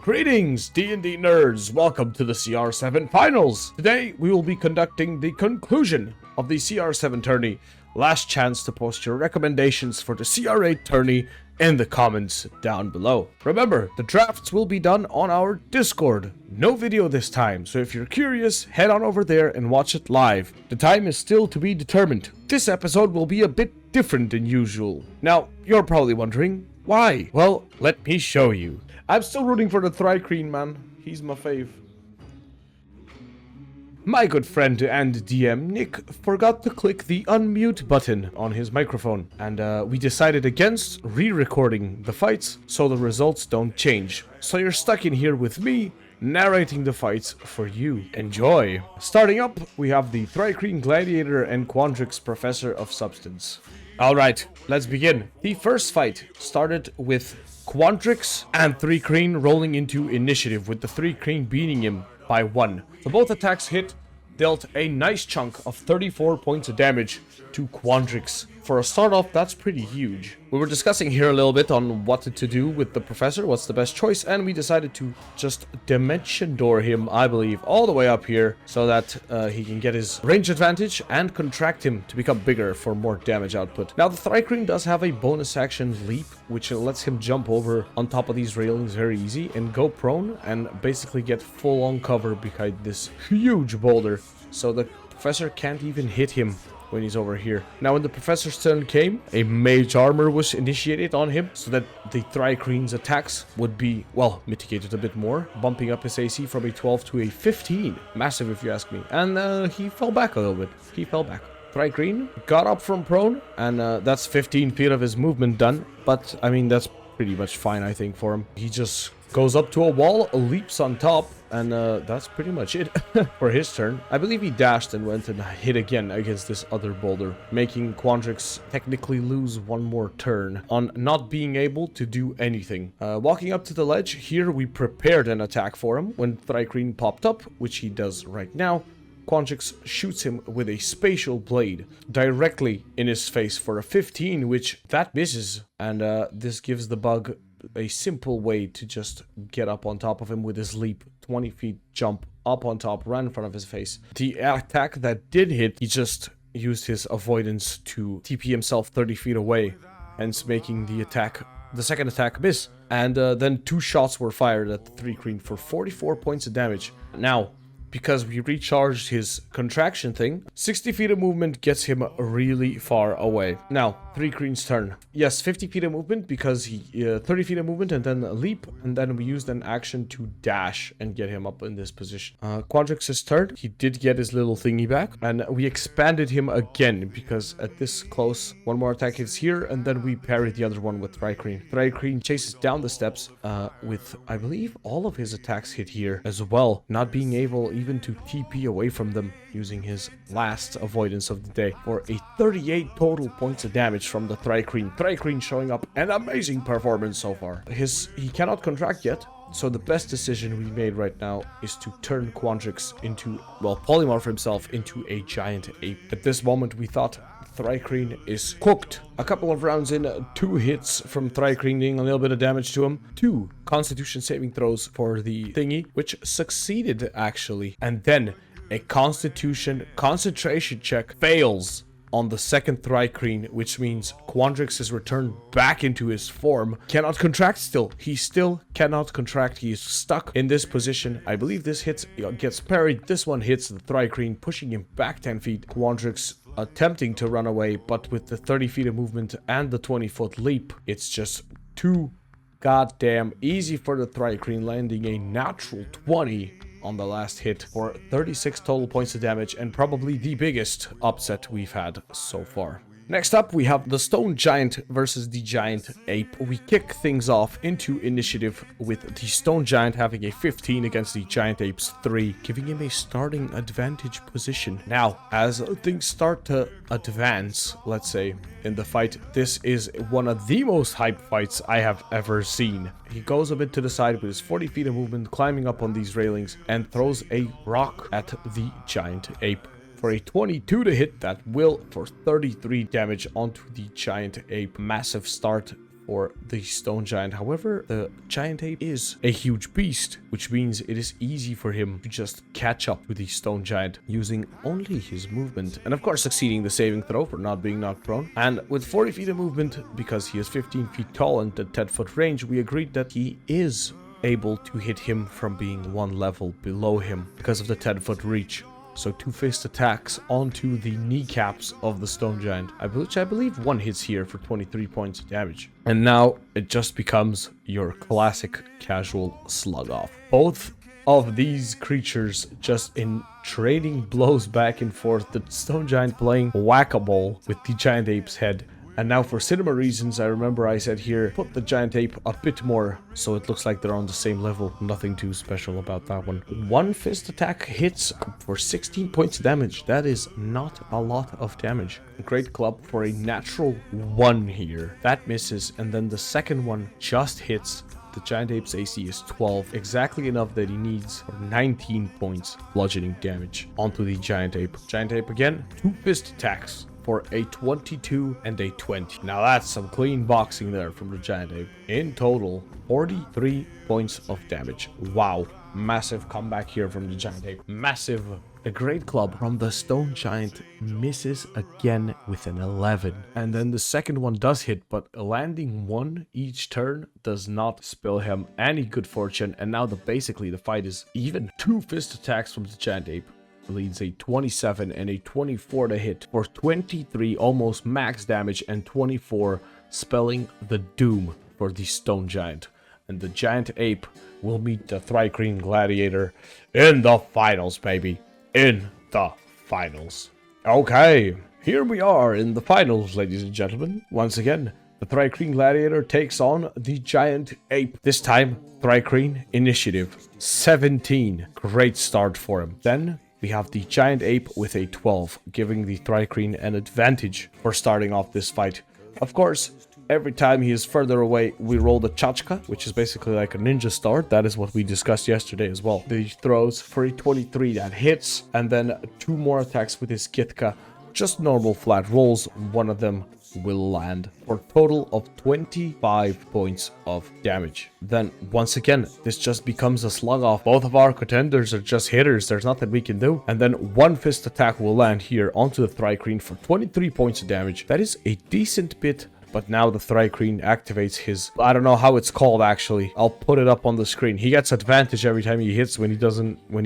Greetings, D&D nerds! Welcome to the CR7 Finals! Today, we will be conducting the conclusion of the CR7 tourney. Last chance to post your recommendations for the CR8 tourney in the comments down below. Remember, the drafts will be done on our Discord. No video this time, so if you're curious, head on over there and watch it live. The time is still to be determined. This episode will be a bit different than usual. Now, you're probably wondering, why? Well, let me show you. I'm still rooting for the Thri-kreen, man. He's my fave. My good friend and DM, Nick, forgot to click the unmute button on his microphone. And we decided against re-recording the fights so the results don't change. So you're stuck in here with me, narrating the fights for you. Enjoy! Starting up, we have the Thri-kreen Gladiator and Quandrix Professor of Substance. Alright, let's begin. The first fight started with Quandrix and Thri-kreen rolling into initiative, with the Thri-kreen beating him by 1. So both attacks hit, dealt a nice chunk of 34 points of damage to Quandrix. For a start off, that's pretty huge. We were discussing here a little bit on what to do with the professor, what's the best choice, and we decided to just dimension door him, I believe, all the way up here so that he can get his range advantage and contract him to become bigger for more damage output. Now, the Thri-kreen does have a bonus action leap, which lets him jump over on top of these railings very easy and go prone and basically get full on cover behind this huge boulder. So the professor can't even hit him when he's over here. Now, when the professor's turn came, a mage armor was initiated on him so that the Thri-kreen's attacks would be, well, mitigated a bit more, bumping up his AC from a 12 to a 15. Massive, if you ask me. And he fell back a little bit. He fell back. Thri-kreen got up from prone, and that's 15 feet of his movement done. But, I mean, that's pretty much fine, I think, for him. He just goes up to a wall, leaps on top, and that's pretty much it for his turn. I believe he dashed and went and hit again against this other boulder, making Quandrix technically lose one more turn on not being able to do anything. Walking up to the ledge, here we prepared an attack for him. When Thri-kreen popped up, which he does right now, Quandrix shoots him with a spatial blade directly in his face for a 15, which that misses. And this gives the bug a simple way to just get up on top of him with his leap. 20 feet jump up on top, right in front of his face. The attack that did hit, he just used his avoidance to TP himself 30 feet away, hence making the second attack miss. And then 2 shots were fired at the Thri-kreen for 44 points of damage. Now, because we recharged his contraction thing, 60 feet of movement gets him really far away. Now, Thri-kreen's turn. Yes, 50 feet of movement because he 30 feet of movement and then a leap, and then we used an action to dash and get him up in this position. Quandrix's turn. He did get his little thingy back, and we expanded him again because at this close, one more attack is here, and then we parried the other one with Thri-kreen. Thri-kreen chases down the steps with, I believe, all of his attacks hit here as well, not being able even to TP away from them, using his last avoidance of the day for a 38 total points of damage from the Thri-kreen. Thri-kreen showing up an amazing performance so far. He cannot contract yet, so the best decision we made right now is to turn Quandrix into, well, polymorph himself into a giant ape. At this moment, we thought Thri-kreen is cooked. A couple of rounds in, 2 hits from Thri-kreen doing a little bit of damage to him. 2 constitution saving throws for the thingy, which succeeded actually. And then a constitution concentration check fails on the second Thri-kreen, which means Quandrix is returned back into his form. Cannot contract still. He still cannot contract. He is stuck in this position. I believe this gets parried. This one hits the Thri-kreen, pushing him back 10 feet. Quandrix attempting to run away, but with the 30 feet of movement and the 20-foot leap, it's just too goddamn easy for the Thri-kreen, landing a natural 20 on the last hit for 36 total points of damage, and probably the biggest upset we've had so far. Next up, we have the Stone Giant versus the Giant Ape. We kick things off into initiative with the Stone Giant having a 15 against the Giant Ape's 3, giving him a starting advantage position. Now, as things start to advance, let's say, in the fight, this is one of the most hype fights I have ever seen. He goes a bit to the side with his 40 feet of movement, climbing up on these railings, and throws a rock at the Giant Ape for a 22 to hit that will for 33 damage onto the Giant Ape. Massive start for the stone giant. However, the giant ape is a huge beast, which means it is easy for him to just catch up with the stone giant using only his movement, and of course succeeding the saving throw for not being knocked prone. And with 40 feet of movement, because he is 15 feet tall and at 10-foot range, we agreed that he is able to hit him from being one level below him because of the 10-foot reach. So 2 fist attacks onto the kneecaps of the stone giant, which I believe one hits here for 23 points of damage. And now it just becomes your classic casual slug off. Both of these creatures just in trading blows back and forth, the stone giant playing whack-a-mole with the giant ape's head. And now for cinema reasons, I remember I said here, put the giant ape a bit more so it looks like they're on the same level. Nothing too special about that one. 1 fist attack hits for 16 points of damage. That is not a lot of damage. Great club for a natural 1 here. That misses, and then the second one just hits. The giant ape's AC is 12, exactly enough that he needs for 19 points bludgeoning damage onto the giant ape. Giant ape again, 2 fist attacks for a 22 and a 20. Now that's some clean boxing there from the giant ape. In total, 43 points of damage. Wow. Massive comeback here from the giant ape. Massive. A great club from the stone giant misses again with an 11. And then the second one does hit, but landing 1 each turn does not spill him any good fortune. And now basically the fight is even. 2 fist attacks from the giant ape leads a 27 and a 24 to hit for 23 almost max damage, and 24 spelling the doom for the stone giant. And the giant ape will meet the Thri-kreen gladiator in the finals, baby. In the finals. Okay, here we are in the finals, ladies and gentlemen. Once again, the Thri-kreen gladiator takes on the giant ape. This time, Thri-kreen initiative 17. Great start for him. Then we have the giant ape with a 12, giving the Thri-kreen an advantage for starting off this fight. Of course, every time he is further away, we roll the chachka, which is basically like a ninja star. That is what we discussed yesterday as well. He throws for a 23 that hits, and then 2 more attacks with his kitka. Just normal flat rolls. One of them will land for a total of 25 points of damage. Then once again, this just becomes a slug off. Both of our contenders are just hitters. There's nothing we can do. And then 1 fist attack will land here onto the Thri-kreen for 23 points of damage. That is a decent bit. But now the Thri-kreen activates his, I don't know how it's called actually. I'll put it up on the screen. He gets advantage every time he hits when he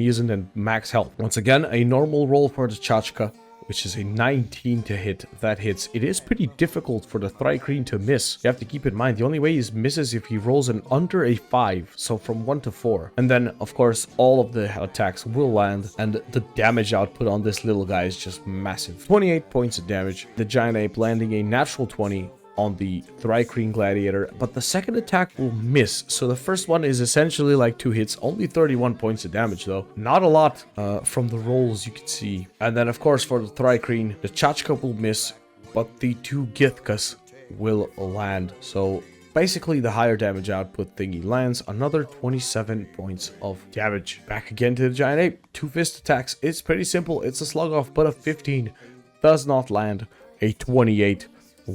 isn't in max health. Once again, a normal roll for the chachka, which is a 19 to hit. That hits. It is pretty difficult for the Thri-kreen to miss. You have to keep in mind, the only way he misses if he rolls an under a 5, so from 1 to 4. And then, of course, all of the attacks will land, and the damage output on this little guy is just massive. 28 points of damage. The giant ape landing a natural 20 on the Thri-kreen gladiator, but the second attack will miss. So the first one is essentially like 2 hits, only 31 points of damage though. Not a lot from the rolls you can see. And then of course for the Thri-kreen, the chachka will miss, but the 2 githkas will land. So basically the higher damage output thingy lands another 27 points of damage. Back again to the giant ape. 2 fist attacks. It's pretty simple. It's a slug off, but a 15 does not land. A 28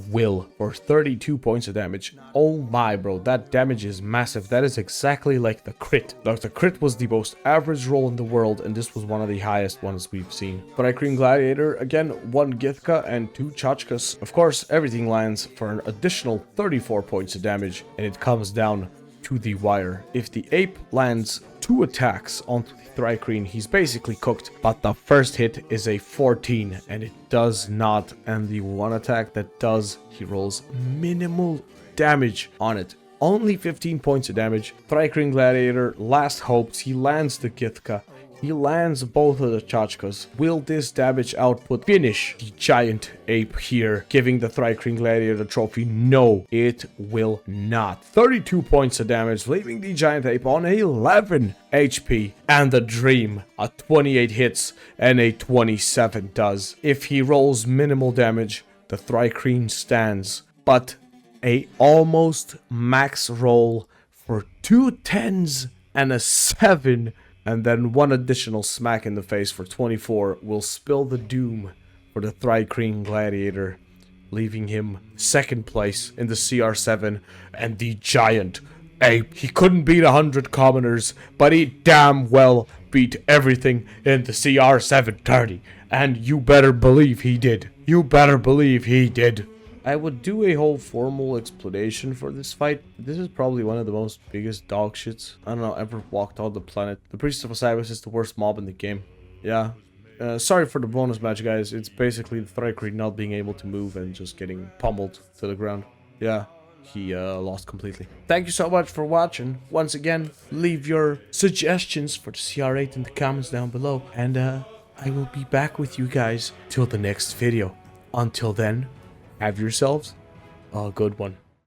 will for 32 points of damage. Oh my, bro, that damage is massive. That is exactly like the crit. Like, the crit was the most average roll in the world, and this was one of the highest ones we've seen. Thri-kreen gladiator, again, 1 githka and 2 chachkas. Of course, everything lands for an additional 34 points of damage, and it comes down to the wire. If the ape lands 2 attacks onto the Thri-kreen, he's basically cooked. But the first hit is a 14, and it does not. And the 1 attack that does, he rolls minimal damage on it. Only 15 points of damage. Thri-kreen gladiator, last hopes. He lands the githka. He lands both of the chachkas. Will this damage output finish the giant ape here, giving the Thri-kreen gladiator the trophy? No, it will not. 32 points of damage, leaving the giant ape on 11 HP. And the dream, a 28 hits and a 27 does. If he rolls minimal damage, the Thri-kreen stands. But a almost max roll for 2 10s and a 7, and then 1 additional smack in the face for 24 will spill the doom for the Thri-kreen gladiator, leaving him second place in the CR7, and the giant ape. He couldn't beat 100 commoners, but he damn well beat everything in the CR730, and you better believe he did. You better believe he did. I would do a whole formal explanation for this fight. This is probably one of the most biggest dog shits I don't know ever walked on the planet. The Priest of Osiris is the worst mob in the game. Yeah. Sorry for the bonus match, guys. It's basically the Thri-kreen not being able to move and just getting pummeled to the ground. Yeah. He lost completely. Thank you so much for watching. Once again, leave your suggestions for the CR8 in the comments down below. And I will be back with you guys till the next video. Until then, have yourselves a good one.